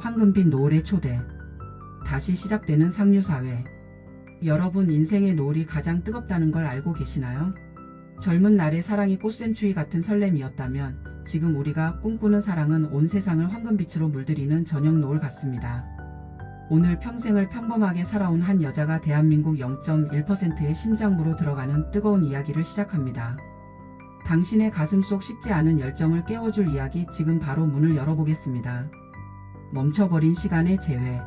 황금빛 노을의 초대. 다시 시작되는 상류사회. 여러분 인생의 노을이 가장 뜨겁다는 걸 알고 계시나요? 젊은 날의 사랑이 꽃샘추위 같은 설렘이었다면 지금 우리가 꿈꾸는 사랑은 온 세상을 황금빛으로 물들이는 저녁 노을 같습니다. 오늘 평생을 평범하게 살아온 한 여자가 대한민국 0.1%의 심장부로 들어가는 뜨거운 이야기를 시작합니다. 당신의 가슴 속 식지 않은 열정을 깨워줄 이야기, 지금 바로 문을 열어보겠습니다. 멈춰버린 시간의 재회.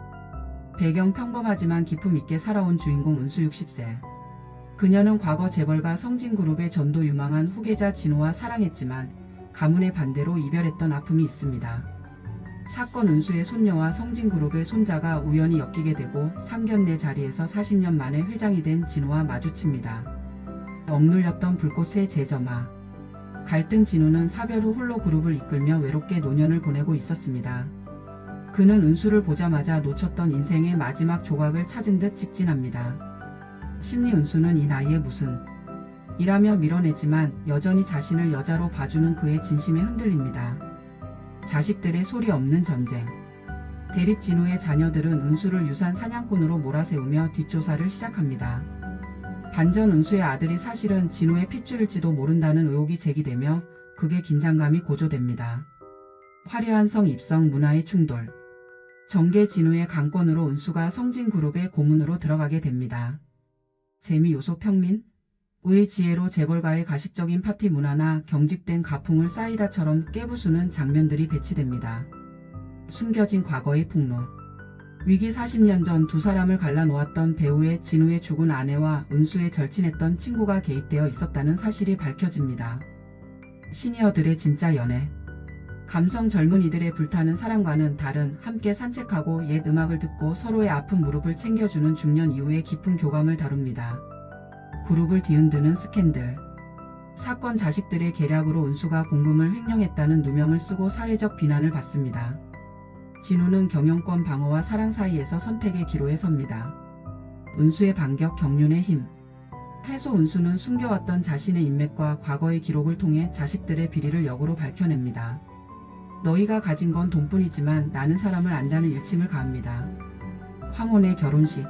배경 평범하지만 기품 있게 살아온 주인공 은수 60세. 그녀는 과거 재벌가 성진그룹의 전도 유망한 후계자 진호와 사랑했지만 가문의 반대로 이별했던 아픔이 있습니다. 사건, 은수의 손녀와 성진그룹의 손자가 우연히 엮이게 되고 상견례 자리에서 40년 만에 회장이 된 진호와 마주칩니다. 억눌렸던 불꽃의 재점화. 갈등. 진호는 사별 후 홀로 그룹을 이끌며 외롭게 노년을 보내고 있었습니다. 그는 은수를 보자마자 놓쳤던 인생의 마지막 조각을 찾은 듯 직진합니다. 심리. 은수는 이 나이에 무슨 이라며 밀어내지만 여전히 자신을 여자로 봐주는 그의 진심에 흔들립니다. 자식들의 소리 없는 전쟁. 대립. 진호의 자녀들은 은수를 유산 사냥꾼으로 몰아세우며 뒷조사를 시작합니다. 반전. 은수의 아들이 사실은 진호의 핏줄일지도 모른다는 의혹이 제기되며 극의 긴장감이 고조됩니다. 화려한 성 입성. 문화의 충돌. 정계. 진호의 강권으로 은수가 성진그룹의 고문으로 들어가게 됩니다. 재미 요소. 평민 의 지혜로 재벌가의 가식적인 파티 문화나 경직된 가풍을 사이다처럼 깨부수는 장면들이 배치됩니다. 숨겨진 과거의 폭로. 위기. 40년 전 두 사람을 갈라놓았던 배우의 진호의 죽은 아내와 은수의 절친했던 친구가 개입되어 있었다는 사실이 밝혀집니다. 시니어들의 진짜 연애. 감성. 젊은이들의 불타는 사랑과는 다른 함께 산책하고 옛 음악을 듣고 서로의 아픈 무릎을 챙겨주는 중년 이후의 깊은 교감을 다룹니다. 그룹을 뒤흔드는 스캔들. 사건. 자식들의 계략으로 은수가 공금을 횡령했다는 누명을 쓰고 사회적 비난을 받습니다. 진호는 경영권 방어와 사랑 사이에서 선택의 기로에 섭니다. 은수의 반격. 경륜의 힘. 해소. 은수는 숨겨왔던 자신의 인맥과 과거의 기록을 통해 자식들의 비리를 역으로 밝혀냅니다. 너희가 가진 건 돈뿐이지만 나는 사람을 안다는 일침을 가합니다. 황혼의 결혼식.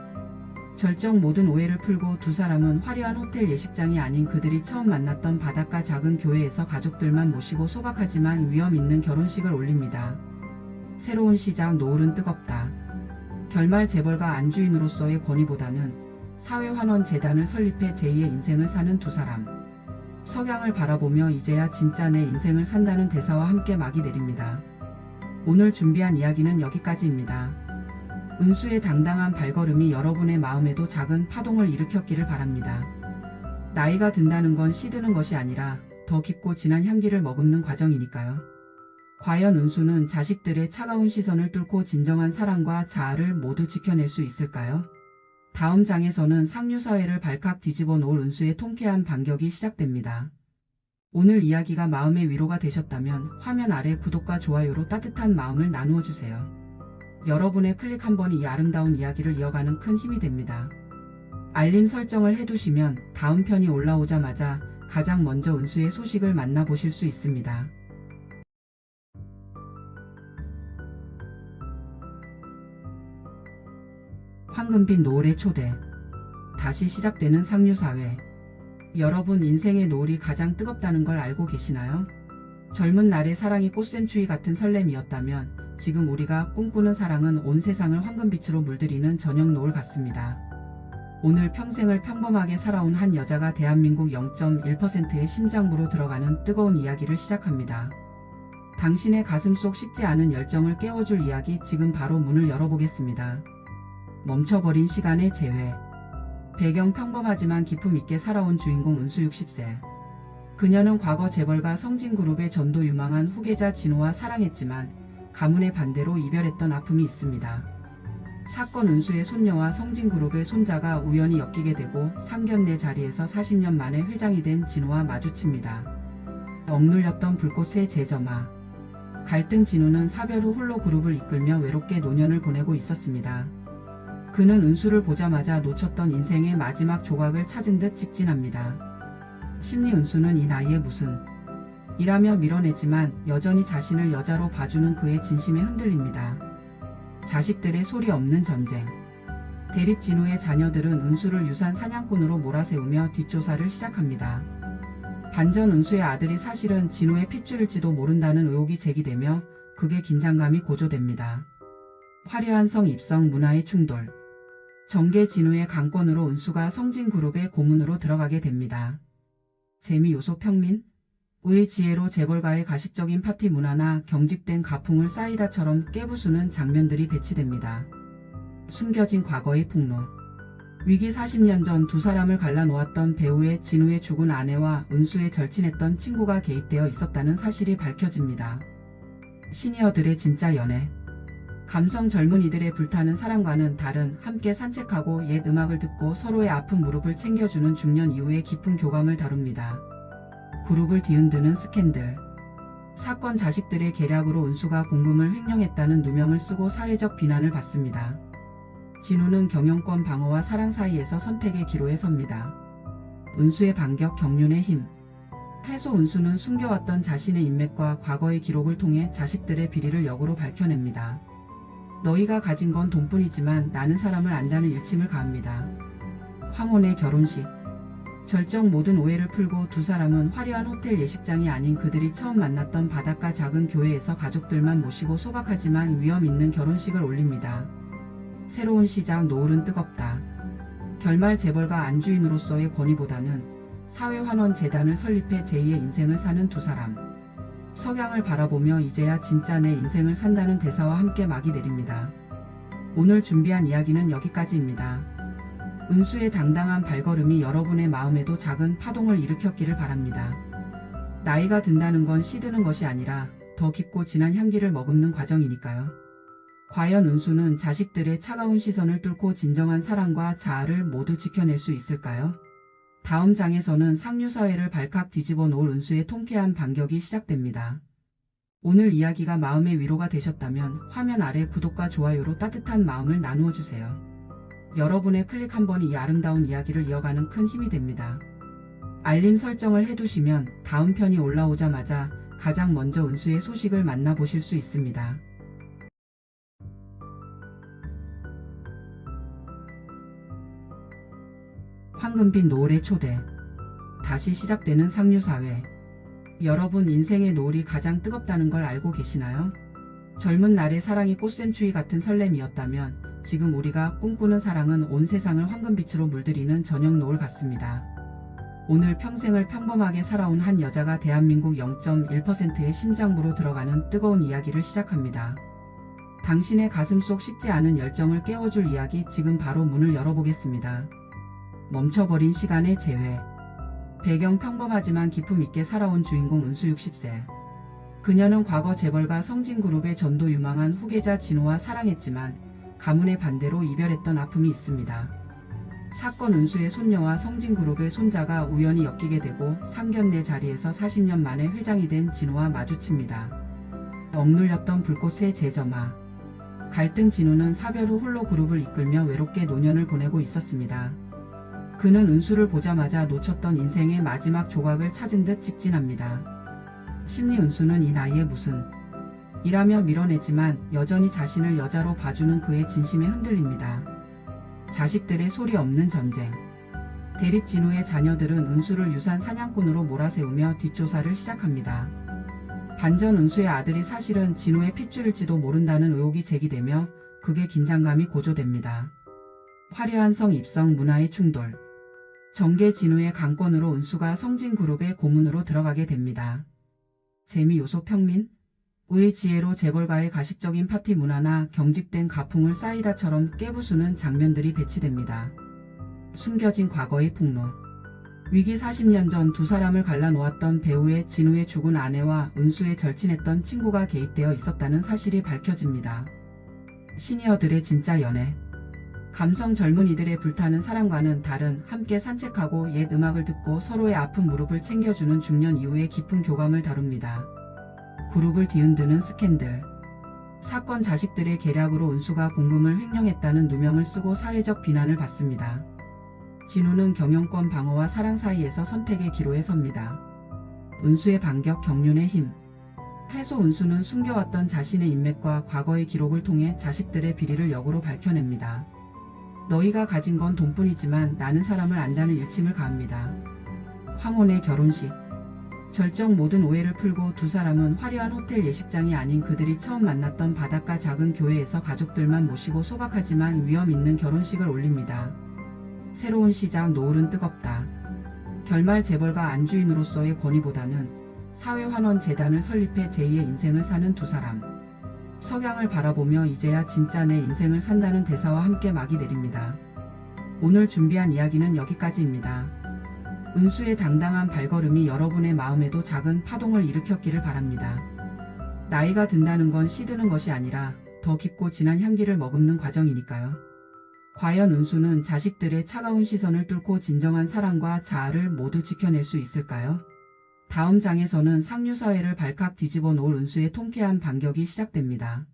절정. 모든 오해를 풀고 두 사람은 화려한 호텔 예식장이 아닌 그들이 처음 만났던 바닷가 작은 교회에서 가족들만 모시고 소박하지만 위험 있는 결혼식을 올립니다. 새로운 시작. 노을은 뜨겁다. 결말. 재벌가 안주인으로서의 권위보다는 사회환원재단을 설립해 제2의 인생을 사는 두 사람. 석양을 바라보며 이제야 진짜 내 인생을 산다는 대사와 함께 막이 내립니다. 오늘 준비한 이야기는 여기까지입니다. 은수의 당당한 발걸음이 여러분의 마음에도 작은 파동을 일으켰기를 바랍니다. 나이가 든다는 건 시드는 것이 아니라 더 깊고 진한 향기를 머금는 과정이니까요. 과연 은수는 자식들의 차가운 시선을 뚫고 진정한 사랑과 자아를 모두 지켜낼 수 있을까요? 다음 장에서는 상류사회를 발칵 뒤집어 놓을 은수의 통쾌한 반격이 시작됩니다. 오늘 이야기가 마음의 위로가 되셨다면 화면 아래 구독과 좋아요로 따뜻한 마음을 나누어 주세요. 여러분의 클릭 한 번이 이 아름다운 이야기를 이어가는 큰 힘이 됩니다. 알림 설정을 해두시면 다음 편이 올라오자마자 가장 먼저 은수의 소식을 만나보실 수 있습니다. 황금빛 노을의 초대. 다시 시작되는 상류사회. 여러분 인생의 노을이 가장 뜨겁다는 걸 알고 계시나요? 젊은 날의 사랑이 꽃샘추위 같은 설렘이었다면 지금 우리가 꿈꾸는 사랑은 온 세상을 황금빛으로 물들이는 저녁 노을 같습니다. 오늘 평생을 평범하게 살아온 한 여자가 대한민국 0.1%의 심장부로 들어가는 뜨거운 이야기를 시작합니다. 당신의 가슴 속 식지 않은 열정을 깨워줄 이야기, 지금 바로 문을 열어보겠습니다. 멈춰버린 시간의 재회. 배경 평범하지만 기품 있게 살아온 주인공 은수 60세. 그녀는 과거 재벌가 성진그룹의 전도 유망한 후계자 진호와 사랑했지만 가문의 반대로 이별했던 아픔이 있습니다. 사건. 은수의 손녀와 성진그룹의 손자가 우연히 엮이게 되고 상견례 자리에서 40년 만에 회장이 된 진호와 마주칩니다. 억눌렸던 불꽃의 재점화. 갈등. 진호는 사별 후 홀로 그룹을 이끌며 외롭게 노년을 보내고 있었습니다. 그는 은수를 보자마자 놓쳤던 인생의 마지막 조각을 찾은 듯 직진합니다. 심리. 은수는 이 나이에 무슨 이라며 밀어내지만 여전히 자신을 여자로 봐주는 그의 진심에 흔들립니다. 자식들의 소리 없는 전쟁. 대립 진우의 자녀들은 은수를 유산 사냥꾼으로 몰아세우며 뒷조사를 시작합니다. 반전 은수의 아들이 사실은 진우의 핏줄일지도 모른다는 의혹이 제기되며 극의 긴장감이 고조됩니다. 화려한 성 입성 문화의 충돌. 정계 진우의 강권으로 은수가 성진그룹의 고문으로 들어가게 됩니다. 재미 요소 평민. 의 지혜로 재벌가의 가식적인 파티 문화나 경직된 가풍을 사이다처럼 깨부수는 장면들이 배치됩니다. 숨겨진 과거의 폭로. 위기 40년 전 두 사람을 갈라놓았던 배우의 진우의 죽은 아내와 은수의 절친했던 친구가 개입되어 있었다는 사실이 밝혀집니다. 시니어들의 진짜 연애. 감성 젊은이들의 불타는 사랑과는 다른 함께 산책하고 옛 음악을 듣고 서로의 아픈 무릎을 챙겨주는 중년 이후의 깊은 교감을 다룹니다. 그룹을 뒤흔드는 스캔들. 사건 자식들의 계략으로 은수가 공금을 횡령했다는 누명을 쓰고 사회적 비난을 받습니다. 진우는 경영권 방어와 사랑 사이에서 선택의 기로에 섭니다. 은수의 반격 경륜의 힘. 해소 은수는 숨겨왔던 자신의 인맥과 과거의 기록을 통해 자식들의 비리를 역으로 밝혀냅니다. 너희가 가진 건 돈뿐이지만 나는 사람을 안다는 일침을 가합니다. 황혼의 결혼식. 절정 모든 오해를 풀고 두 사람은 화려한 호텔 예식장이 아닌 그들이 처음 만났던 바닷가 작은 교회에서 가족들만 모시고 소박하지만 위험 있는 결혼식을 올립니다. 새로운 시작 노을은 뜨겁다. 결말 재벌가 안주인으로서의 권위보다는 사회환원재단을 설립해 제2의 인생을 사는 두 사람. 석양을 바라보며 이제야 진짜 내 인생을 산다는 대사와 함께 막이 내립니다. 오늘 준비한 이야기는 여기까지입니다. 은수의 당당한 발걸음이 여러분의 마음에도 작은 파동을 일으켰기를 바랍니다. 나이가 든다는 건 시드는 것이 아니라 더 깊고 진한 향기를 머금는 과정이니까요. 과연 은수는 자식들의 차가운 시선을 뚫고 진정한 사랑과 자아를 모두 지켜낼 수 있을까요? 다음 장에서는 상류사회를 발칵 뒤집어 놓을 은수의 통쾌한 반격이 시작됩니다. 오늘 이야기가 마음의 위로가 되셨다면 화면 아래 구독과 좋아요로 따뜻한 마음을 나누어 주세요. 여러분의 클릭 한 번이 이 아름다운 이야기를 이어가는 큰 힘이 됩니다. 알림 설정을 해두시면 다음 편이 올라오자마자 가장 먼저 은수의 소식을 만나보실 수 있습니다. 황금빛 노을의 초대. 다시 시작되는 상류사회. 여러분 인생의 노을이 가장 뜨겁다는 걸 알고 계시나요? 젊은 날의 사랑이 꽃샘추위 같은 설렘이었다면 지금 우리가 꿈꾸는 사랑은 온 세상을 황금빛으로 물들이는 저녁 노을 같습니다. 오늘 평생을 평범하게 살아온 한 여자가 대한민국 0.1%의 심장부로 들어가는 뜨거운 이야기를 시작합니다. 당신의 가슴속 식지 않은 열정을 깨워줄 이야기 지금 바로 문을 열어보겠습니다. 멈춰버린 시간의 재회. 배경 평범하지만 기품 있게 살아온 주인공 은수 60세. 그녀는 과거 재벌가 성진그룹의 전도 유망한 후계자 진우와 사랑했지만 가문의 반대로 이별했던 아픔이 있습니다. 사건 은수의 손녀와 성진그룹의 손자가 우연히 엮이게 되고 상견례 자리에서 40년 만에 회장이 된 진우와 마주칩니다. 억눌렸던 불꽃의 재점화. 갈등 진우는 사별 후 홀로 그룹을 이끌며 외롭게 노년을 보내고 있었습니다. 그는 은수를 보자마자 놓쳤던 인생의 마지막 조각을 찾은 듯 직진합니다. 심리 은수는 이 나이에 무슨 이라며 밀어내지만 여전히 자신을 여자로 봐주는 그의 진심에 흔들립니다. 자식들의 소리 없는 전쟁. 대립 진우의 자녀들은 은수를 유산 사냥꾼으로 몰아세우며 뒷조사를 시작합니다. 반전 은수의 아들이 사실은 진우의 핏줄일지도 모른다는 의혹이 제기되며 극의 긴장감이 고조됩니다. 화려한 성 입성 문화의 충돌. 정계 진우의 강권으로 은수가 성진그룹의 고문으로 들어가게 됩니다. 재미 요소 평민. 의 지혜로 재벌가의 가식적인 파티 문화나 경직된 가풍을 사이다처럼 깨부수는 장면들이 배치됩니다. 숨겨진 과거의 폭로. 위기 40년 전 두 사람을 갈라놓았던 배우의 진우의 죽은 아내와 은수의 절친했던 친구가 개입되어 있었다는 사실이 밝혀집니다. 시니어들의 진짜 연애. 감성 젊은이들의 불타는 사랑과는 다른 함께 산책하고 옛 음악을 듣고 서로의 아픈 무릎을 챙겨주는 중년 이후의 깊은 교감을 다룹니다. 그룹을 뒤흔드는 스캔들. 사건 자식들의 계략으로 은수가 공금을 횡령했다는 누명을 쓰고 사회적 비난을 받습니다. 진우는 경영권 방어와 사랑 사이에서 선택의 기로에 섭니다. 은수의 반격 경륜의 힘. 해소 운수는 숨겨왔던 자신의 인맥과 과거의 기록을 통해 자식들의 비리를 역으로 밝혀냅니다. 너희가 가진 건 돈뿐이지만 나는 사람을 안다는 일침을 가합니다. 황혼의 결혼식. 절정 모든 오해를 풀고 두 사람은 화려한 호텔 예식장이 아닌 그들이 처음 만났던 바닷가 작은 교회에서 가족들만 모시고 소박하지만 위험 있는 결혼식을 올립니다. 새로운 시작. 노을은 뜨겁다. 결말 재벌가 안주인으로서의 권위보다는 사회환원재단을 설립해 제2의 인생을 사는 두 사람. 석양을 바라보며 이제야 진짜 내 인생을 산다는 대사와 함께 막이 내립니다. 오늘 준비한 이야기는 여기까지입니다. 은수의 당당한 발걸음이 여러분의 마음에도 작은 파동을 일으켰기를 바랍니다. 나이가 든다는 건 시드는 것이 아니라 더 깊고 진한 향기를 머금는 과정이니까요. 과연 은수는 자식들의 차가운 시선을 뚫고 진정한 사랑과 자아를 모두 지켜낼 수 있을까요? 다음 장에서는 상류사회를 발칵 뒤집어 놓을 은수의 통쾌한 반격이 시작됩니다.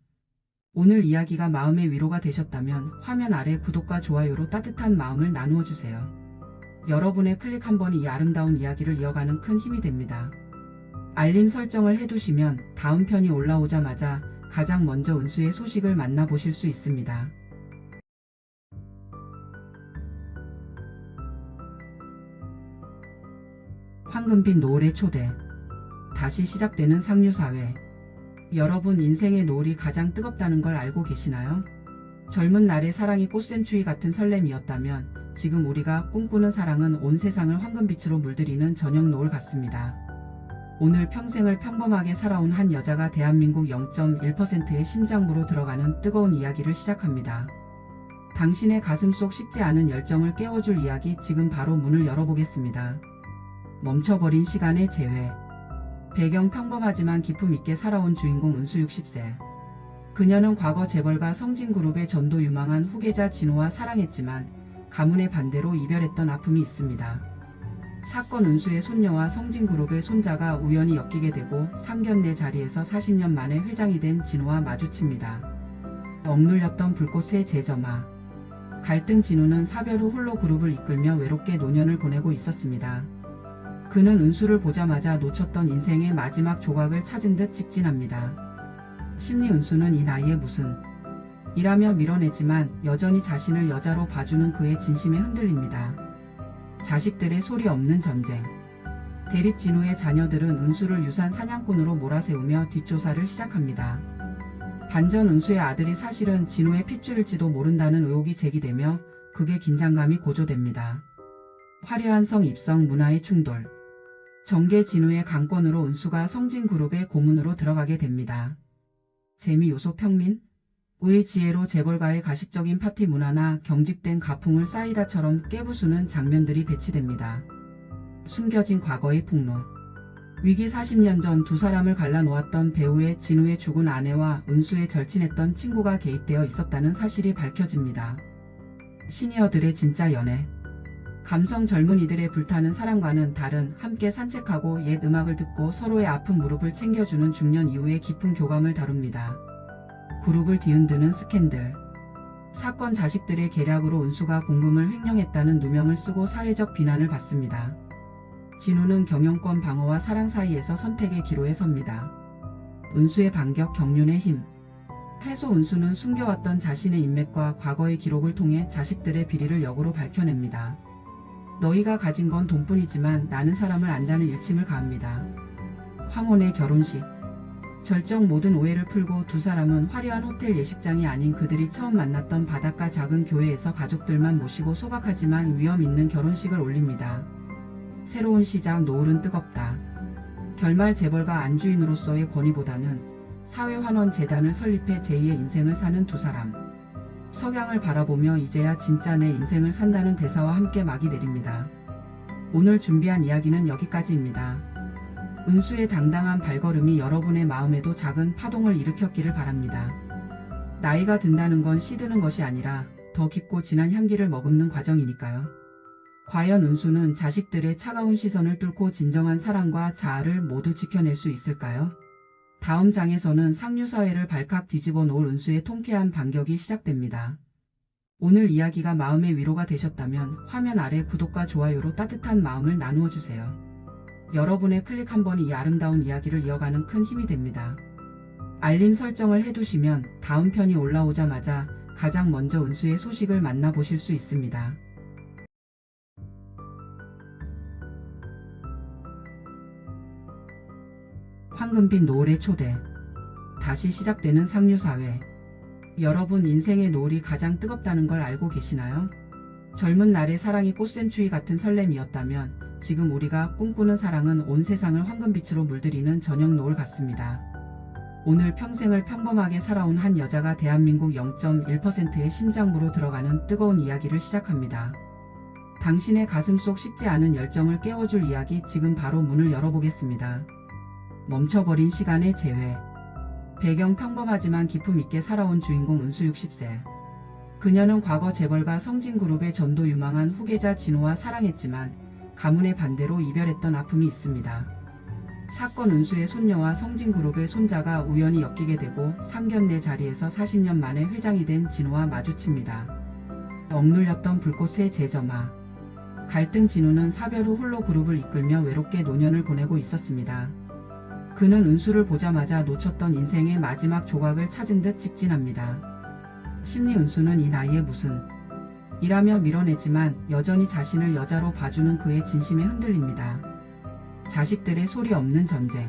오늘 이야기가 마음의 위로가 되셨다면 화면 아래 구독과 좋아요로 따뜻한 마음을 나누어 주세요. 여러분의 클릭 한 번이 이 아름다운 이야기를 이어가는 큰 힘이 됩니다. 알림 설정을 해두시면 다음 편이 올라오자마자 가장 먼저 은수의 소식을 만나보실 수 있습니다. 황금빛 노을의 초대. 다시 시작되는 상류사회. 여러분 인생의 노을이 가장 뜨겁다는 걸 알고 계시나요? 젊은 날의 사랑이 꽃샘추위 같은 설렘이었다면 지금 우리가 꿈꾸는 사랑은 온 세상을 황금빛으로 물들이는 저녁 노을 같습니다. 오늘 평생을 평범하게 살아온 한 여자가 대한민국 0.1%의 심장부로 들어가는 뜨거운 이야기를 시작합니다. 당신의 가슴 속 식지 않은 열정을 깨워줄 이야기 지금 바로 문을 열어보겠습니다. 멈춰버린 시간의 재회. 배경 평범하지만 기품 있게 살아온 주인공 은수 60세. 그녀는 과거 재벌가 성진그룹의 전도 유망한 후계자 진호와 사랑했지만 가문의 반대로 이별했던 아픔이 있습니다. 사건 은수의 손녀와 성진그룹의 손자가 우연히 엮이게 되고 상견례 자리에서 40년 만에 회장이 된 진호와 마주칩니다. 억눌렸던 불꽃의 재점화. 갈등 진호는 사별 후 홀로 그룹을 이끌며 외롭게 노년을 보내고 있었습니다. 그는 은수를 보자마자 놓쳤던 인생의 마지막 조각을 찾은 듯 직진합니다. 심리 은수는 이 나이에 무슨 이라며 밀어내지만 여전히 자신을 여자로 봐주는 그의 진심에 흔들립니다. 자식들의 소리 없는 전쟁. 대립 진우의 자녀들은 은수를 유산 사냥꾼으로 몰아세우며 뒷조사를 시작합니다. 반전 은수의 아들이 사실은 진우의 핏줄일지도 모른다는 의혹이 제기되며 극의 긴장감이 고조됩니다. 화려한 성 입성 문화의 충돌. 정계 진우의 강권으로 은수가 성진그룹의 고문으로 들어가게 됩니다. 재미 요소 평민? 의 지혜로 재벌가의 가식적인 파티 문화나 경직된 가풍을 사이다처럼 깨부수는 장면들이 배치됩니다. 숨겨진 과거의 폭로. 위기 40년 전 두 사람을 갈라놓았던 배우의 진우의 죽은 아내와 은수의 절친했던 친구가 개입되어 있었다는 사실이 밝혀집니다. 시니어들의 진짜 연애. 감성 젊은이들의 불타는 사랑과는 다른 함께 산책하고 옛 음악을 듣고 서로의 아픈 무릎을 챙겨주는 중년 이후의 깊은 교감을 다룹니다. 그룹을 뒤흔드는 스캔들. 사건 자식들의 계략으로 은수가 공금을 횡령했다는 누명을 쓰고 사회적 비난을 받습니다. 진우는 경영권 방어와 사랑 사이에서 선택의 기로에 섭니다. 은수의 반격 경륜의 힘. 해소 은수는 숨겨왔던 자신의 인맥과 과거의 기록을 통해 자식들의 비리를 역으로 밝혀냅니다. 너희가 가진 건 돈뿐이지만 나는 사람을 안다는 일침을 가합니다. 황혼의 결혼식. 절정 모든 오해를 풀고 두 사람은 화려한 호텔 예식장이 아닌 그들이 처음 만났던 바닷가 작은 교회에서 가족들만 모시고 소박하지만 위험 있는 결혼식을 올립니다. 새로운 시작. 노을은 뜨겁다. 결말 재벌가 안주인으로서의 권위보다는 사회환원재단을 설립해 제2의 인생을 사는 두 사람. 석양을 바라보며 이제야 진짜 내 인생을 산다는 대사와 함께 막이 내립니다. 오늘 준비한 이야기는 여기까지입니다. 은수의 당당한 발걸음이 여러분의 마음에도 작은 파동을 일으켰기를 바랍니다. 나이가 든다는 건 시드는 것이 아니라 더 깊고 진한 향기를 머금는 과정이니까요. 과연 은수는 자식들의 차가운 시선을 뚫고 진정한 사랑과 자아를 모두 지켜낼 수 있을까요? 다음 장에서는 상류사회를 발칵 뒤집어 놓을 은수의 통쾌한 반격이 시작됩니다. 오늘 이야기가 마음의 위로가 되셨다면 화면 아래 구독과 좋아요로 따뜻한 마음을 나누어 주세요. 여러분의 클릭 한 번이 이 아름다운 이야기를 이어가는 큰 힘이 됩니다. 알림 설정을 해두시면 다음 편이 올라오자마자 가장 먼저 운수의 소식을 만나보실 수 있습니다. 황금빛 노을의 초대. 다시 시작되는 상류사회. 여러분 인생의 노을이 가장 뜨겁다는 걸 알고 계시나요? 젊은 날의 사랑이 꽃샘추위 같은 설렘이었다면 지금 우리가 꿈꾸는 사랑은 온 세상을 황금빛으로 물들이는 저녁 노을 같습니다. 오늘 평생을 평범하게 살아온 한 여자가 대한민국 0.1%의 심장부로 들어가는 뜨거운 이야기를 시작합니다. 당신의 가슴속 식지 않은 열정을 깨워줄 이야기 지금 바로 문을 열어보겠습니다. 멈춰버린 시간의 재회. 배경 평범하지만 기품 있게 살아온 주인공 은수 60세. 그녀는 과거 재벌가 성진그룹의 전도 유망한 후계자 진호와 사랑했지만 가문의 반대로 이별했던 아픔이 있습니다. 사건 은수의 손녀와 성진그룹의 손자가 우연히 엮이게 되고 상견례 자리에서 40년 만에 회장이 된 진호와 마주칩니다. 억눌렸던 불꽃의 재점화. 갈등 진호는 사별 후 홀로 그룹을 이끌며 외롭게 노년을 보내고 있었습니다. 그는 은수를 보자마자 놓쳤던 인생의 마지막 조각을 찾은 듯 직진합니다. 심리 은수는 이 나이에 무슨 이라며 밀어내지만 여전히 자신을 여자로 봐주는 그의 진심에 흔들립니다. 자식들의 소리 없는 전쟁.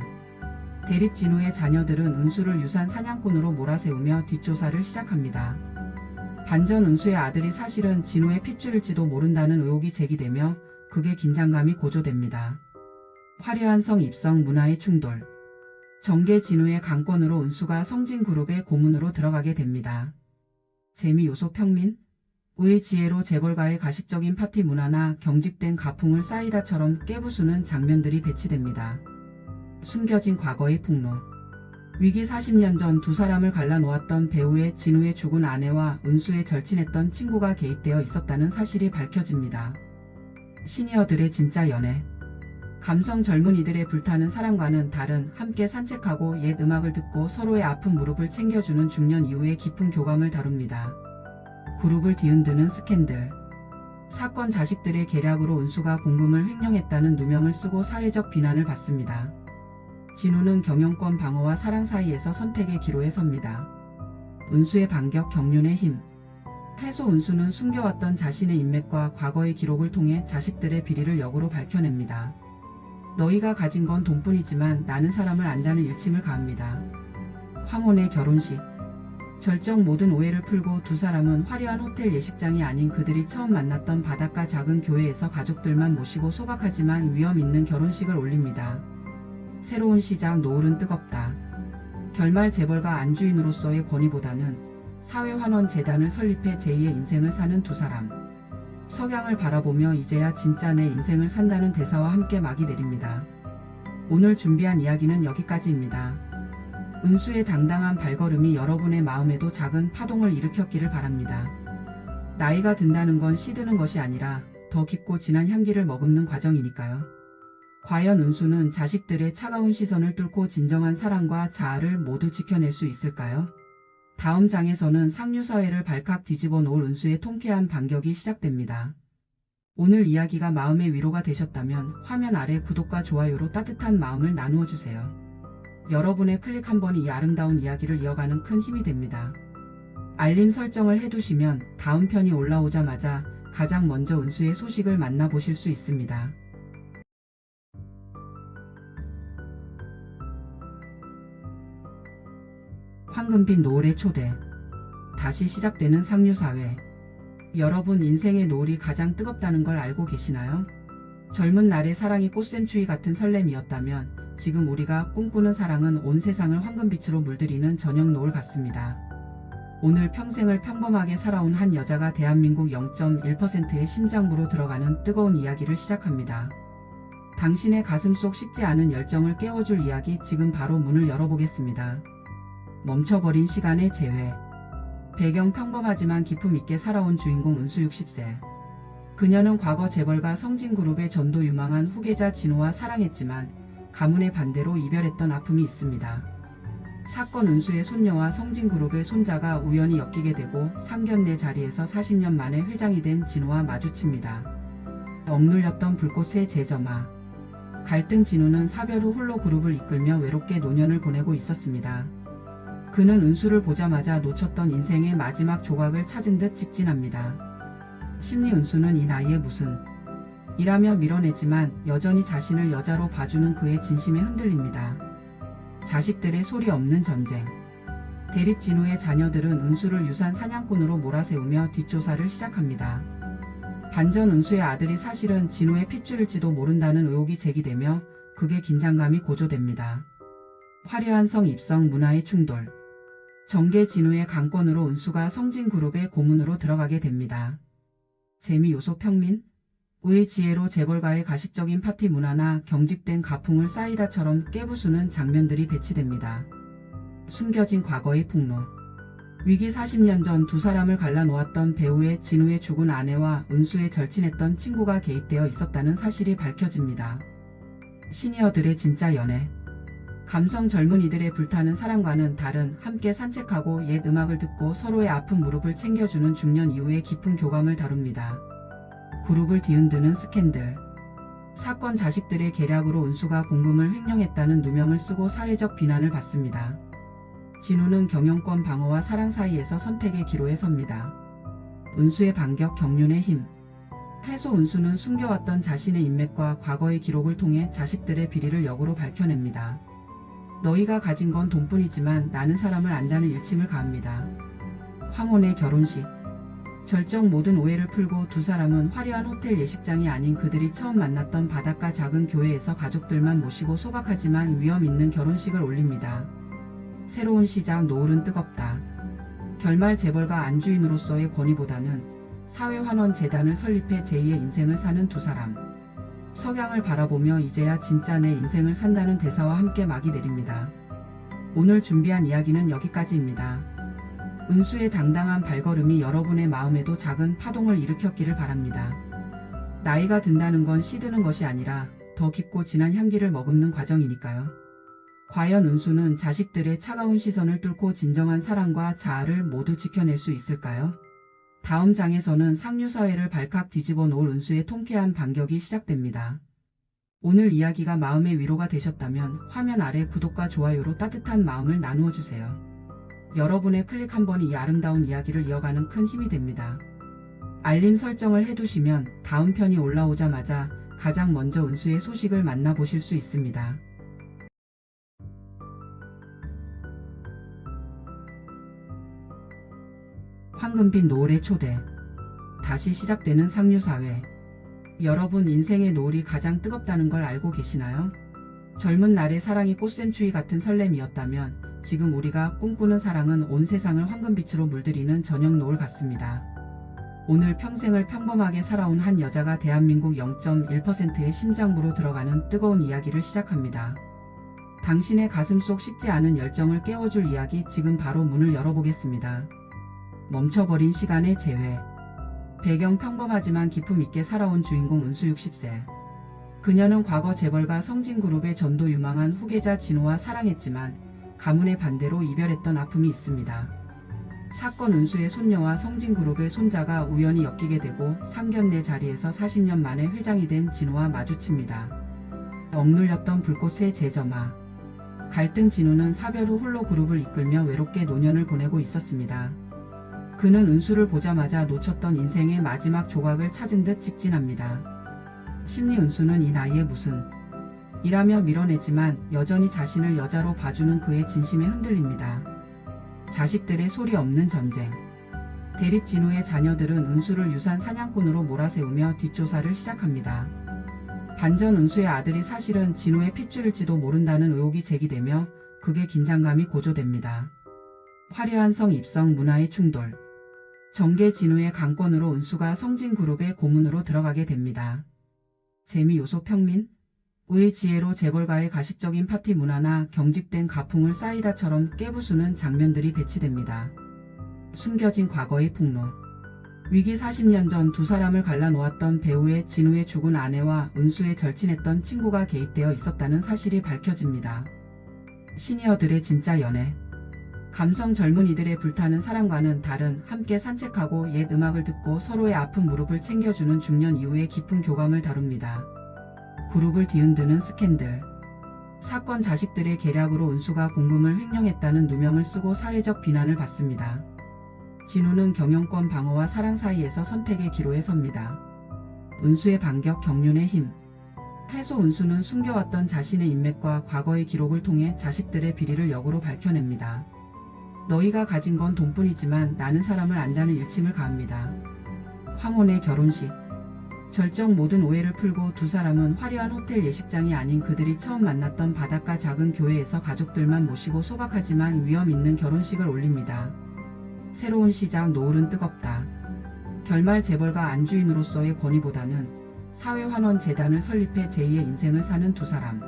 대립 진호의 자녀들은 은수를 유산 사냥꾼으로 몰아세우며 뒷조사를 시작합니다. 반전 은수의 아들이 사실은 진호의 핏줄일지도 모른다는 의혹이 제기되며 극의 긴장감이 고조됩니다. 화려한 성 입성 문화의 충돌. 정계 진호의 강권으로 은수가 성진그룹의 고문으로 들어가게 됩니다. 재미 요소 평민? 의 지혜로 재벌가의 가식적인 파티 문화나 경직된 가풍을 사이다처럼 깨부수는 장면들이 배치됩니다. 숨겨진 과거의 폭로. 위기 40년 전 두 사람을 갈라놓았던 배우의 진우의 죽은 아내와 은수의 절친했던 친구가 개입되어 있었다는 사실이 밝혀집니다. 시니어들의 진짜 연애. 감성 젊은이들의 불타는 사랑과는 다른 함께 산책하고 옛 음악을 듣고 서로의 아픈 무릎을 챙겨주는 중년 이후의 깊은 교감을 다룹니다. 그룹을 뒤흔드는 스캔들. 사건 자식들의 계략으로 은수가 공금을 횡령했다는 누명을 쓰고 사회적 비난을 받습니다. 진우는 경영권 방어와 사랑 사이에서 선택의 기로에 섭니다. 은수의 반격 경륜의 힘. 해소 은수는 숨겨왔던 자신의 인맥과 과거의 기록을 통해 자식들의 비리를 역으로 밝혀냅니다. 너희가 가진 건 돈뿐이지만 나는 사람을 안다는 일침을 가합니다. 황혼의 결혼식. 절정 모든 오해를 풀고 두 사람은 화려한 호텔 예식장이 아닌 그들이 처음 만났던 바닷가 작은 교회에서 가족들만 모시고 소박하지만 위험 있는 결혼식을 올립니다. 새로운 시작 노을은 뜨겁다. 결말 재벌가 안주인으로서의 권위보다는 사회환원재단을 설립해 제2의 인생을 사는 두 사람. 석양을 바라보며 이제야 진짜 내 인생을 산다는 대사와 함께 막이 내립니다. 오늘 준비한 이야기는 여기까지입니다. 은수의 당당한 발걸음이 여러분의 마음에도 작은 파동을 일으켰기를 바랍니다. 나이가 든다는 건 시드는 것이 아니라 더 깊고 진한 향기를 머금는 과정이니까요. 과연 은수는 자식들의 차가운 시선을 뚫고 진정한 사랑과 자아를 모두 지켜낼 수 있을까요? 다음 장에서는 상류사회를 발칵 뒤집어 놓을 은수의 통쾌한 반격이 시작됩니다. 오늘 이야기가 마음의 위로가 되셨다면 화면 아래 구독과 좋아요로 따뜻한 마음을 나누어 주세요. 여러분의 클릭 한 번이 이 아름다운 이야기를 이어가는 큰 힘이 됩니다. 알림 설정을 해두시면 다음 편이 올라오자마자 가장 먼저 은수의 소식을 만나보실 수 있습니다. 황금빛 노을의 초대. 다시 시작되는 상류사회. 여러분 인생의 노을이 가장 뜨겁다는 걸 알고 계시나요? 젊은 날의 사랑이 꽃샘추위 같은 설렘이었다면 지금 우리가 꿈꾸는 사랑은 온 세상을 황금빛으로 물들이는 저녁 노을 같습니다. 오늘 평생을 평범하게 살아온 한 여자가 대한민국 0.1%의 심장부로 들어가는 뜨거운 이야기를 시작합니다. 당신의 가슴속 식지 않은 열정을 깨워줄 이야기 지금 바로 문을 열어보겠습니다. 멈춰버린 시간의 재회. 배경 평범하지만 기품 있게 살아온 주인공 은수 60세. 그녀는 과거 재벌가 성진그룹의 전도 유망한 후계자 진호와 사랑했지만 가문의 반대로 이별했던 아픔이 있습니다. 사건 은수의 손녀와 성진그룹의 손자가 우연히 엮이게 되고 상견례 자리에서 40년 만에 회장이 된 진호와 마주칩니다. 억눌렸던 불꽃의 재점화. 갈등 진우는 사별 후 홀로 그룹을 이끌며 외롭게 노년을 보내고 있었습니다. 그는 은수를 보자마자 놓쳤던 인생의 마지막 조각을 찾은 듯 직진합니다. 심리 은수는 이 나이에 무슨 이라며 밀어내지만 여전히 자신을 여자로 봐주는 그의 진심에 흔들립니다. 자식들의 소리 없는 전쟁. 대립 진우의 자녀들은 은수를 유산 사냥꾼으로 몰아세우며 뒷조사를 시작합니다. 반전 은수의 아들이 사실은 진우의 핏줄일지도 모른다는 의혹이 제기되며 극의 긴장감이 고조됩니다. 화려한 성 입성 문화의 충돌. 정계 진우의 강권으로 은수가 성진그룹의 고문으로 들어가게 됩니다. 재미 요소 평민? 의 지혜로 재벌가의 가식적인 파티 문화나 경직된 가풍을 쌓이다처럼 깨부수는 장면들이 배치됩니다. 숨겨진 과거의 폭로. 위기 40년 전 두 사람을 갈라놓았던 배우의 진우의 죽은 아내와 은수의 절친했던 친구가 개입되어 있었다는 사실이 밝혀집니다. 시니어들의 진짜 연애. 감성 젊은이들의 불타는 사랑과는 다른 함께 산책하고 옛 음악을 듣고 서로의 아픈 무릎을 챙겨주는 중년 이후의 깊은 교감을 다룹니다. 그룹을 뒤흔드는 스캔들. 사건 자식들의 계략으로 은수가 공금을 횡령했다는 누명을 쓰고 사회적 비난을 받습니다. 진우는 경영권 방어와 사랑 사이에서 선택의 기로에 섭니다. 은수의 반격 경륜의 힘. 해소 은수는 숨겨왔던 자신의 인맥과 과거의 기록을 통해 자식들의 비리를 역으로 밝혀냅니다. 너희가 가진 건 돈뿐이지만 나는 사람을 안다는 일침을 가합니다. 황혼의 결혼식. 절정 모든 오해를 풀고 두 사람은 화려한 호텔 예식장이 아닌 그들이 처음 만났던 바닷가 작은 교회에서 가족들만 모시고 소박하지만 위험 있는 결혼식을 올립니다. 새로운 시작 노을은 뜨겁다. 결말 재벌가 안주인으로서의 권위보다는 사회환원 재단을 설립해 제2의 인생을 사는 두 사람. 석양을 바라보며 이제야 진짜 내 인생을 산다는 대사와 함께 막이 내립니다. 오늘 준비한 이야기는 여기까지입니다. 은수의 당당한 발걸음이 여러분의 마음에도 작은 파동을 일으켰기를 바랍니다. 나이가 든다는 건 시드는 것이 아니라 더 깊고 진한 향기를 머금는 과정이니까요. 과연 은수는 자식들의 차가운 시선을 뚫고 진정한 사랑과 자아를 모두 지켜낼 수 있을까요? 다음 장에서는 상류사회를 발칵 뒤집어 놓을 은수의 통쾌한 반격이 시작됩니다. 오늘 이야기가 마음의 위로가 되셨다면 화면 아래 구독과 좋아요로 따뜻한 마음을 나누어 주세요. 여러분의 클릭 한 번이 이 아름다운 이야기를 이어가는 큰 힘이 됩니다. 알림 설정을 해두시면 다음 편이 올라오자마자 가장 먼저 은수의 소식을 만나보실 수 있습니다. 황금빛 노을의 초대. 다시 시작되는 상류사회. 여러분 인생의 노을이 가장 뜨겁다는 걸 알고 계시나요? 젊은 날의 사랑이 꽃샘추위 같은 설렘이었다면 지금 우리가 꿈꾸는 사랑은 온 세상을 황금빛으로 물들이는 저녁 노을 같습니다. 오늘 평생을 평범하게 살아온 한 여자가 대한민국 0.1%의 심장부로 들어가는 뜨거운 이야기를 시작합니다. 당신의 가슴 속 식지 않은 열정을 깨워줄 이야기 지금 바로 문을 열어보겠습니다. 멈춰버린 시간의 재회. 배경 평범하지만 기품 있게 살아온 주인공 은수 60세. 그녀는 과거 재벌가 성진그룹의 전도 유망한 후계자 진우와 사랑했지만 가문의 반대로 이별했던 아픔이 있습니다. 사건 은수의 손녀와 성진그룹의 손자가 우연히 엮이게 되고 상견례 자리에서 40년 만에 회장이 된 진우와 마주칩니다. 억눌렸던 불꽃의 재점화. 갈등 진우는 사별 후 홀로 그룹을 이끌며 외롭게 노년을 보내고 있었습니다. 그는 은수를 보자마자 놓쳤던 인생의 마지막 조각을 찾은 듯 직진합니다. 심리 은수는 이 나이에 무슨 이라며 밀어내지만 여전히 자신을 여자로 봐주는 그의 진심에 흔들립니다. 자식들의 소리 없는 전쟁. 대립 진우의 자녀들은 은수를 유산 사냥꾼으로 몰아세우며 뒷조사를 시작합니다. 반전 은수의 아들이 사실은 진우의 핏줄일지도 모른다는 의혹이 제기되며 극의 긴장감이 고조됩니다. 화려한 성 입성 문화의 충돌. 정계 진우의 강권으로 은수가 성진그룹의 고문으로 들어가게 됩니다. 재미 요소 평민? 의 지혜로 재벌가의 가식적인 파티 문화나 경직된 가풍을 쌓이다처럼 깨부수는 장면들이 배치됩니다. 숨겨진 과거의 폭로. 위기 40년 전 두 사람을 갈라놓았던 배우의 진우의 죽은 아내와 은수의 절친했던 친구가 개입되어 있었다는 사실이 밝혀집니다. 시니어들의 진짜 연애. 감성 젊은이들의 불타는 사랑과는 다른 함께 산책하고 옛 음악을 듣고 서로의 아픈 무릎을 챙겨주는 중년 이후의 깊은 교감을 다룹니다. 그룹을 뒤흔드는 스캔들. 사건 자식들의 계략으로 은수가 공금을 횡령했다는 누명을 쓰고 사회적 비난을 받습니다. 진우는 경영권 방어와 사랑 사이에서 선택의 기로에 섭니다. 은수의 반격, 경륜의 힘. 해소. 은수는 숨겨왔던 자신의 인맥과 과거의 기록을 통해 자식들의 비리를 역으로 밝혀냅니다. 너희가 가진 건 돈뿐이지만 나는 사람을 안다는 일침을 가합니다. 황혼의 결혼식. 절정 모든 오해를 풀고 두 사람은 화려한 호텔 예식장이 아닌 그들이 처음 만났던 바닷가 작은 교회에서 가족들만 모시고 소박하지만 위험 있는 결혼식을 올립니다. 새로운 시작. 노을은 뜨겁다. 결말. 재벌가 안주인으로서의 권위보다는 사회환원재단을 설립해 제2의 인생을 사는 두 사람.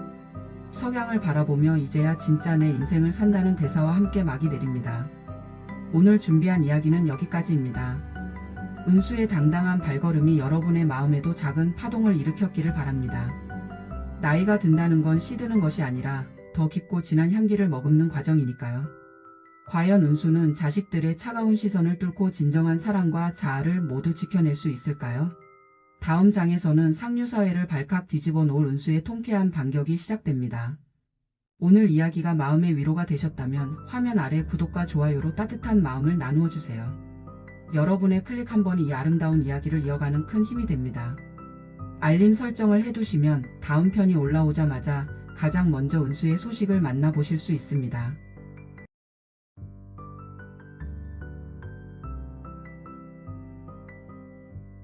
석양을 바라보며 이제야 진짜 내 인생을 산다는 대사와 함께 막이 내립니다. 오늘 준비한 이야기는 여기까지입니다. 은수의 당당한 발걸음이 여러분의 마음에도 작은 파동을 일으켰기를 바랍니다. 나이가 든다는 건 시드는 것이 아니라 더 깊고 진한 향기를 머금는 과정이니까요. 과연 은수는 자식들의 차가운 시선을 뚫고 진정한 사랑과 자아를 모두 지켜낼 수 있을까요? 다음 장에서는 상류사회를 발칵 뒤집어 놓을 은수의 통쾌한 반격이 시작됩니다. 오늘 이야기가 마음의 위로가 되셨다면 화면 아래 구독과 좋아요로 따뜻한 마음을 나누어 주세요. 여러분의 클릭 한 번이 이 아름다운 이야기를 이어가는 큰 힘이 됩니다. 알림 설정을 해두시면 다음 편이 올라오자마자 가장 먼저 은수의 소식을 만나보실 수 있습니다.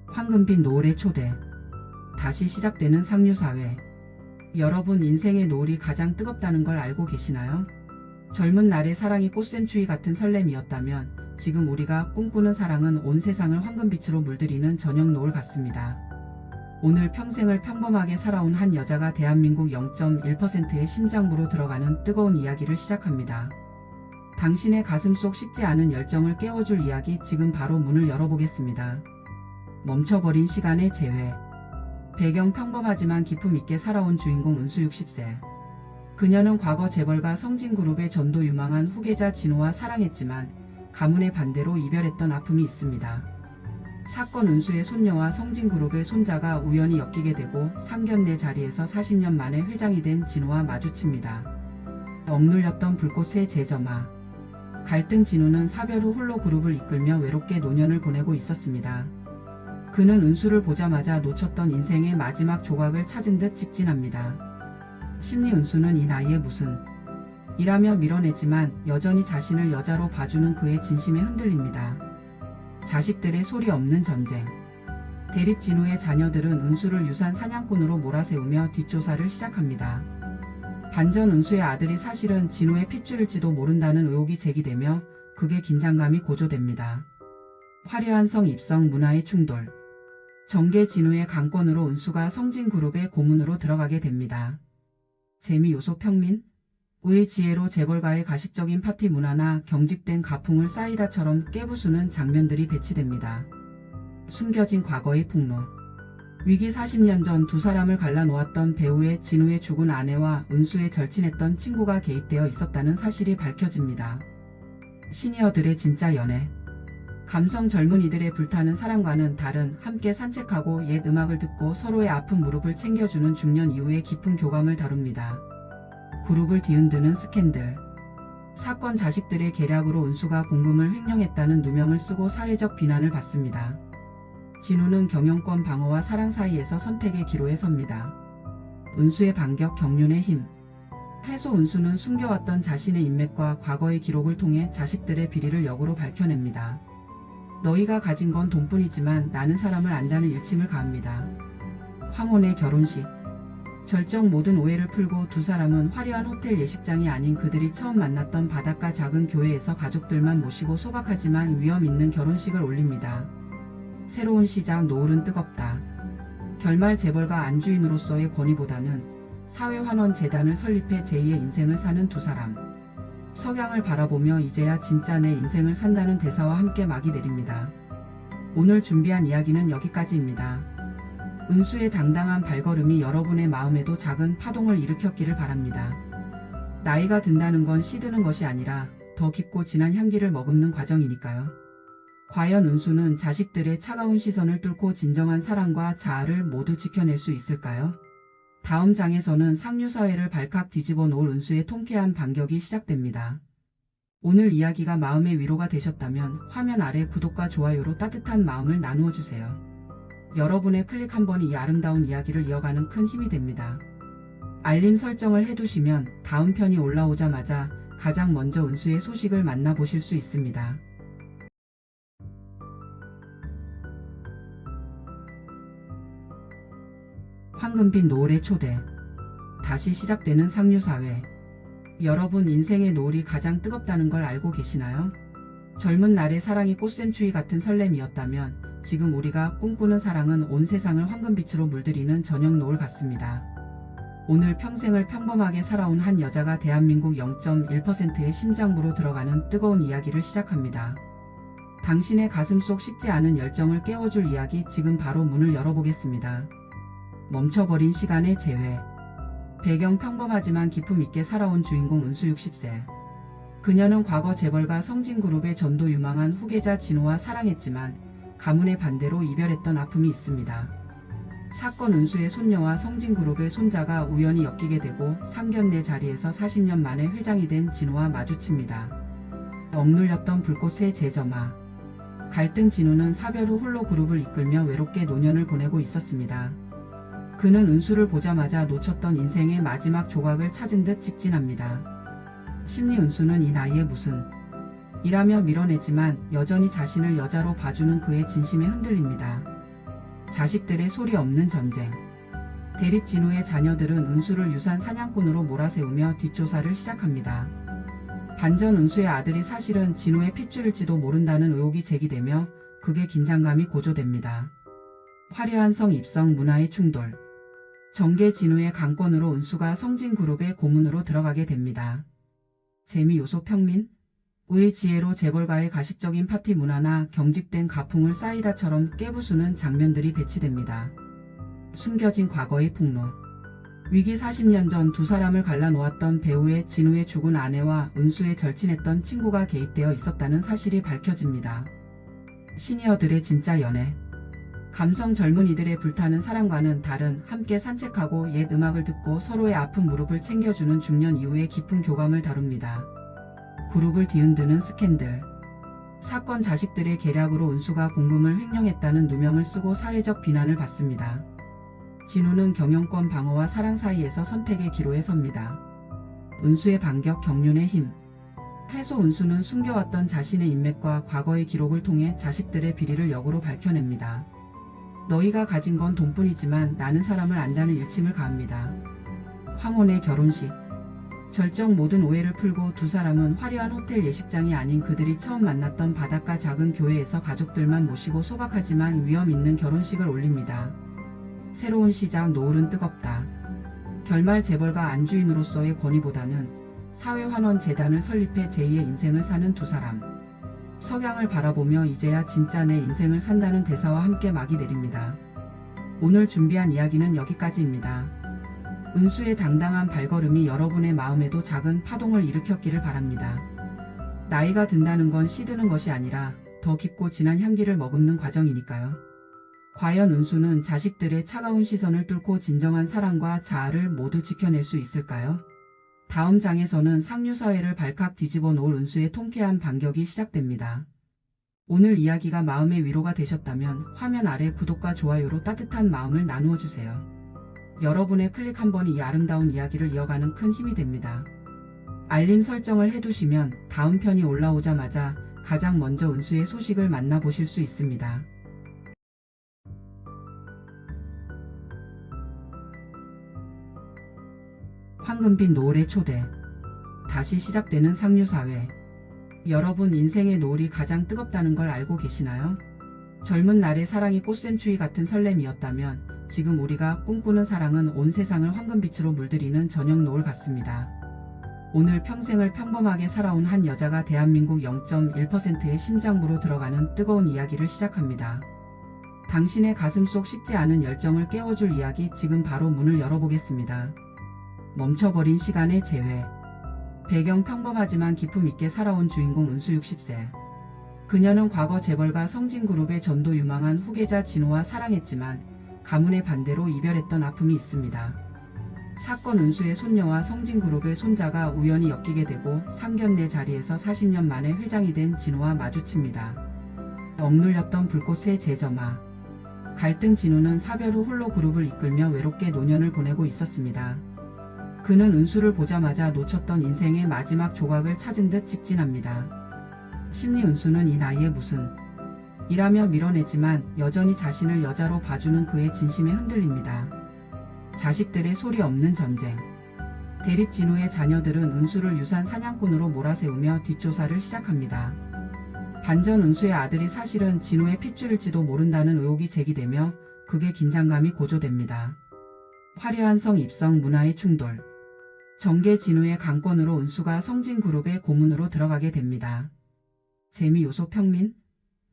황금빛 노을의 초대. 다시 시작되는 상류사회. 여러분, 인생의 노을이 가장 뜨겁다는 걸 알고 계시나요? 젊은 날의 사랑이 꽃샘추위 같은 설렘이었다면 지금 우리가 꿈꾸는 사랑은 온 세상을 황금빛으로 물들이는 저녁 노을 같습니다. 오늘 평생을 평범하게 살아온 한 여자가 대한민국 0.1%의 심장부로 들어가는 뜨거운 이야기를 시작합니다. 당신의 가슴 속 식지 않은 열정을 깨워줄 이야기, 지금 바로 문을 열어보겠습니다. 멈춰버린 시간의 재회. 배경 평범하지만 기품 있게 살아온 주인공 은수 60세. 그녀는 과거 재벌가 성진그룹의 전도 유망한 후계자 진우와 사랑했지만 가문의 반대로 이별했던 아픔이 있습니다. 사건. 은수의 손녀와 성진그룹의 손자가 우연히 엮이게 되고 상견례 자리에서 40년 만에 회장이 된 진우와 마주칩니다. 억눌렸던 불꽃의 재점화. 갈등. 진우는 사별 후 홀로 그룹을 이끌며 외롭게 노년을 보내고 있었습니다. 그는 은수를 보자마자 놓쳤던 인생의 마지막 조각을 찾은 듯 직진합니다. 심리. 은수는 이 나이에 무슨 이라며 밀어내지만 여전히 자신을 여자로 봐주는 그의 진심에 흔들립니다. 자식들의 소리 없는 전쟁. 대립. 진우의 자녀들은 은수를 유산 사냥꾼으로 몰아세우며 뒷조사를 시작합니다. 반전. 은수의 아들이 사실은 진우의 핏줄일지도 모른다는 의혹이 제기되며 극의 긴장감이 고조됩니다. 화려한 성 입성. 문화의 충돌. 정계. 진우의 강권으로 은수가 성진그룹의 고문으로 들어가게 됩니다. 재미 요소. 평민 의 지혜로 재벌가의 가식적인 파티 문화나 경직된 가풍을 사이다처럼 깨부수는 장면들이 배치됩니다. 숨겨진 과거의 폭로. 위기. 40년 전 두 사람을 갈라놓았던 배우의 진우의 죽은 아내와 은수의 절친했던 친구가 개입되어 있었다는 사실이 밝혀집니다. 시니어들의 진짜 연애. 감성. 젊은이들의 불타는 사랑과는 다른 함께 산책하고 옛 음악을 듣고 서로의 아픈 무릎을 챙겨주는 중년 이후의 깊은 교감을 다룹니다. 그룹을 뒤흔드는 스캔들. 사건. 자식들의 계략으로 은수가 공금을 횡령했다는 누명을 쓰고 사회적 비난을 받습니다. 진우는 경영권 방어와 사랑 사이에서 선택의 기로에 섭니다. 은수의 반격, 경륜의 힘. 해소. 은수는 숨겨왔던 자신의 인맥과 과거의 기록을 통해 자식들의 비리를 역으로 밝혀냅니다. 너희가 가진 건 돈뿐이지만 나는 사람을 안다는 일침을 가합니다. 황혼의 결혼식. 절정 모든 오해를 풀고 두 사람은 화려한 호텔 예식장이 아닌 그들이 처음 만났던 바닷가 작은 교회에서 가족들만 모시고 소박하지만 위험 있는 결혼식을 올립니다. 새로운 시작. 노을은 뜨겁다. 결말. 재벌가 안주인으로서의 권위보다는 사회환원재단을 설립해 제2의 인생을 사는 두 사람. 석양을 바라보며 이제야 진짜 내 인생을 산다는 대사와 함께 막이 내립니다. 오늘 준비한 이야기는 여기까지입니다. 은수의 당당한 발걸음이 여러분의 마음에도 작은 파동을 일으켰기를 바랍니다. 나이가 든다는 건 시드는 것이 아니라 더 깊고 진한 향기를 머금는 과정이니까요. 과연 은수는 자식들의 차가운 시선을 뚫고 진정한 사랑과 자아를 모두 지켜낼 수 있을까요? 다음 장에서는 상류사회를 발칵 뒤집어 놓을 은수의 통쾌한 반격이 시작됩니다. 오늘 이야기가 마음의 위로가 되셨다면 화면 아래 구독과 좋아요로 따뜻한 마음을 나누어 주세요. 여러분의 클릭 한 번이 이 아름다운 이야기를 이어가는 큰 힘이 됩니다. 알림 설정을 해두시면 다음 편이 올라오자마자 가장 먼저 은수의 소식을 만나보실 수 있습니다. 황금빛 노을의 초대. 다시 시작되는 상류사회. 여러분 인생의 노을이 가장 뜨겁다는 걸 알고 계시나요? 젊은 날의 사랑이 꽃샘추위 같은 설렘이었다면 지금 우리가 꿈꾸는 사랑은 온 세상을 황금빛으로 물들이는 저녁 노을 같습니다. 오늘 평생을 평범하게 살아온 한 여자가 대한민국 0.1%의 심장부로 들어가는 뜨거운 이야기를 시작합니다. 당신의 가슴 속 식지 않은 열정을 깨워줄 이야기 지금 바로 문을 열어보겠습니다. 멈춰버린 시간의 재회. 배경 평범하지만 기품 있게 살아온 주인공 은수 60세. 그녀는 과거 재벌가 성진그룹의 전도 유망한 후계자 진호와 사랑했지만 가문의 반대로 이별했던 아픔이 있습니다. 사건 은수의 손녀와 성진그룹의 손자가 우연히 엮이게 되고 상견례 자리에서 40년 만에 회장이 된 진호와 마주칩니다. 억눌렸던 불꽃의 재점화. 갈등 진호는 사별 후 홀로 그룹을 이끌며 외롭게 노년을 보내고 있었습니다. 그는 은수를 보자마자 놓쳤던 인생의 마지막 조각을 찾은 듯 직진합니다. 심리 은수는 이 나이에 무슨 이라며 밀어내지만 여전히 자신을 여자로 봐주는 그의 진심에 흔들립니다. 자식들의 소리 없는 전쟁. 대립 진호의 자녀들은 은수를 유산 사냥꾼으로 몰아세우며 뒷조사를 시작합니다. 반전 은수의 아들이 사실은 진호의 핏줄일지도 모른다는 의혹이 제기되며 극의 긴장감이 고조됩니다. 화려한 성 입성 문화의 충돌. 정계 진호의 강권으로 은수가 성진그룹의 고문으로 들어가게 됩니다. 재미 요소 평민? 의 지혜로 재벌가의 가식적인 파티 문화나 경직된 가풍을 사이다처럼 깨부수는 장면들이 배치됩니다. 숨겨진 과거의 폭로. 위기 40년 전 두 사람을 갈라놓았던 배우의 진호의 죽은 아내와 은수의 절친했던 친구가 개입되어 있었다는 사실이 밝혀집니다. 시니어들의 진짜 연애. 감성 젊은이들의 불타는 사랑과는 다른 함께 산책하고 옛 음악을 듣고 서로의 아픈 무릎을 챙겨주는 중년 이후의 깊은 교감을 다룹니다. 그룹을 뒤흔드는 스캔들. 사건 자식들의 계략으로 은수가 공금을 횡령했다는 누명을 쓰고 사회적 비난을 받습니다. 진우는 경영권 방어와 사랑 사이에서 선택의 기로에 섭니다. 은수의 반격 경륜의 힘. 해소 은수는 숨겨왔던 자신의 인맥과 과거의 기록을 통해 자식들의 비리를 역으로 밝혀냅니다. 너희가 가진 건 돈뿐이지만 나는 사람을 안다는 일침을 가합니다. 황혼의 결혼식. 절정 모든 오해를 풀고 두 사람은 화려한 호텔 예식장이 아닌 그들이 처음 만났던 바닷가 작은 교회에서 가족들만 모시고 소박하지만 위험 있는 결혼식을 올립니다. 새로운 시작 노을은 뜨겁다. 결말 재벌가 안주인으로서의 권위보다는 사회환원재단을 설립해 제2의 인생을 사는 두 사람. 석양을 바라보며 이제야 진짜 내 인생을 산다는 대사와 함께 막이 내립니다. 오늘 준비한 이야기는 여기까지입니다. 은수의 당당한 발걸음이 여러분의 마음에도 작은 파동을 일으켰기를 바랍니다. 나이가 든다는 건 시드는 것이 아니라 더 깊고 진한 향기를 머금는 과정이니까요. 과연 은수는 자식들의 차가운 시선을 뚫고 진정한 사랑과 자아를 모두 지켜낼 수 있을까요? 다음 장에서는 상류사회를 발칵 뒤집어 놓을 은수의 통쾌한 반격이 시작됩니다. 오늘 이야기가 마음의 위로가 되셨다면 화면 아래 구독과 좋아요로 따뜻한 마음을 나누어 주세요. 여러분의 클릭 한 번이 이 아름다운 이야기를 이어가는 큰 힘이 됩니다. 알림 설정을 해두시면 다음 편이 올라오자마자 가장 먼저 은수의 소식을 만나보실 수 있습니다. 황금빛 노을의 초대. 다시 시작되는 상류사회. 여러분 인생의 노을이 가장 뜨겁다는 걸 알고 계시나요? 젊은 날의 사랑이 꽃샘추위 같은 설렘이었다면 지금 우리가 꿈꾸는 사랑은 온 세상을 황금빛으로 물들이는 저녁 노을 같습니다. 오늘 평생을 평범하게 살아온 한 여자가 대한민국 0.1%의 심장부로 들어가는 뜨거운 이야기를 시작합니다. 당신의 가슴 속 식지 않은 열정을 깨워줄 이야기 지금 바로 문을 열어보겠습니다. 멈춰버린 시간의 재회. 배경 평범하지만 기품 있게 살아온 주인공 은수 60세. 그녀는 과거 재벌가 성진그룹의 전도 유망한 후계자 진호와 사랑했지만 가문의 반대로 이별했던 아픔이 있습니다. 사건 은수의 손녀와 성진그룹의 손자가 우연히 엮이게 되고 상견례 자리에서 40년 만에 회장이 된 진우와 마주칩니다. 억눌렸던 불꽃의 재점화. 갈등. 진우는 사별 후 홀로 그룹을 이끌며 외롭게 노년을 보내고 있었습니다. 그는 은수를 보자마자 놓쳤던 인생의 마지막 조각을 찾은 듯 직진합니다. 심리. 은수는 이 나이에 무슨 이라며 밀어내지만 여전히 자신을 여자로 봐주는 그의 진심에 흔들립니다. 자식들의 소리 없는 전쟁. 대립. 진우의 자녀들은 은수를 유산 사냥꾼으로 몰아세우며 뒷조사를 시작합니다. 반전. 은수의 아들이 사실은 진우의 핏줄일지도 모른다는 의혹이 제기되며 극의 긴장감이 고조됩니다. 화려한 성 입성. 문화의 충돌. 정계. 진우의 강권으로 은수가 성진그룹의 고문으로 들어가게 됩니다. 재미 요소. 평민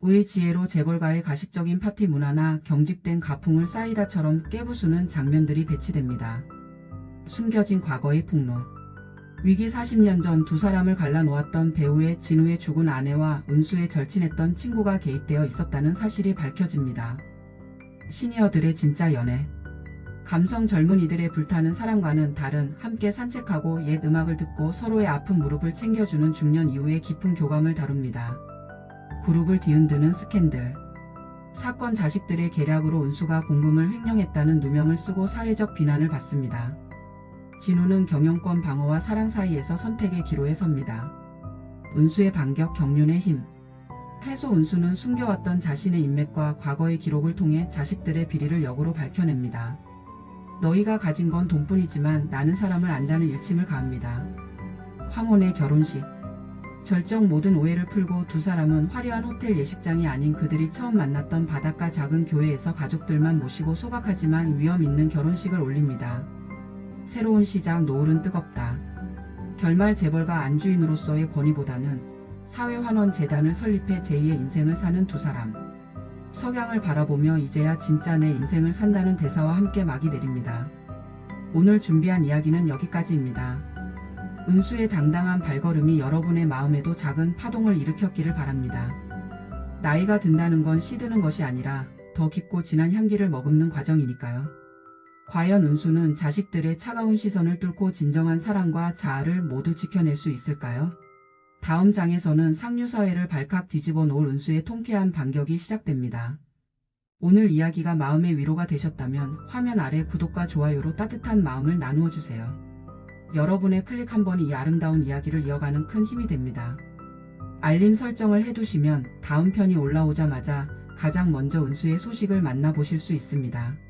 의 지혜로 재벌가의 가식적인 파티 문화나 경직된 가풍을 사이다처럼 깨부수는 장면들이 배치됩니다. 숨겨진 과거의 폭로. 위기. 40년 전 두 사람을 갈라놓았던 배우의 진우의 죽은 아내와 은수의 절친했던 친구가 개입되어 있었다는 사실이 밝혀집니다. 시니어들의 진짜 연애. 감성. 젊은이들의 불타는 사랑과는 다른 함께 산책하고 옛 음악을 듣고 서로의 아픈 무릎을 챙겨주는 중년 이후의 깊은 교감을 다룹니다. 그룹을 뒤흔드는 스캔들. 사건. 자식들의 계략으로 은수가 공금을 횡령했다는 누명을 쓰고 사회적 비난을 받습니다. 진우는 경영권 방어와 사랑 사이에서 선택의 기로에 섭니다. 은수의 반격. 경륜의 힘. 해소. 은수는 숨겨왔던 자신의 인맥과 과거의 기록을 통해 자식들의 비리를 역으로 밝혀냅니다. 너희가 가진 건 돈뿐이지만 나는 사람을 안다는 일침을 가합니다. 황혼의 결혼식. 절정. 모든 오해를 풀고 두 사람은 화려한 호텔 예식장이 아닌 그들이 처음 만났던 바닷가 작은 교회에서 가족들만 모시고 소박하지만 위험 있는 결혼식을 올립니다. 새로운 시작. 노을은 뜨겁다. 결말. 재벌가 안주인으로서의 권위보다는 사회환원재단을 설립해 제2의 인생을 사는 두 사람. 석양을 바라보며 이제야 진짜 내 인생을 산다는 대사와 함께 막이 내립니다. 오늘 준비한 이야기는 여기까지입니다. 은수의 당당한 발걸음이 여러분의 마음에도 작은 파동을 일으켰기를 바랍니다. 나이가 든다는 건 시드는 것이 아니라 더 깊고 진한 향기를 머금는 과정이니까요. 과연 은수는 자식들의 차가운 시선을 뚫고 진정한 사랑과 자아를 모두 지켜낼 수 있을까요? 다음 장에서는 상류사회를 발칵 뒤집어 놓을 은수의 통쾌한 반격이 시작됩니다. 오늘 이야기가 마음의 위로가 되셨다면 화면 아래 구독과 좋아요로 따뜻한 마음을 나누어 주세요. 여러분의 클릭 한 번이 이 아름다운 이야기를 이어가는 큰 힘이 됩니다. 알림 설정을 해두시면 다음 편이 올라오자마자 가장 먼저 은수의 소식을 만나보실 수 있습니다.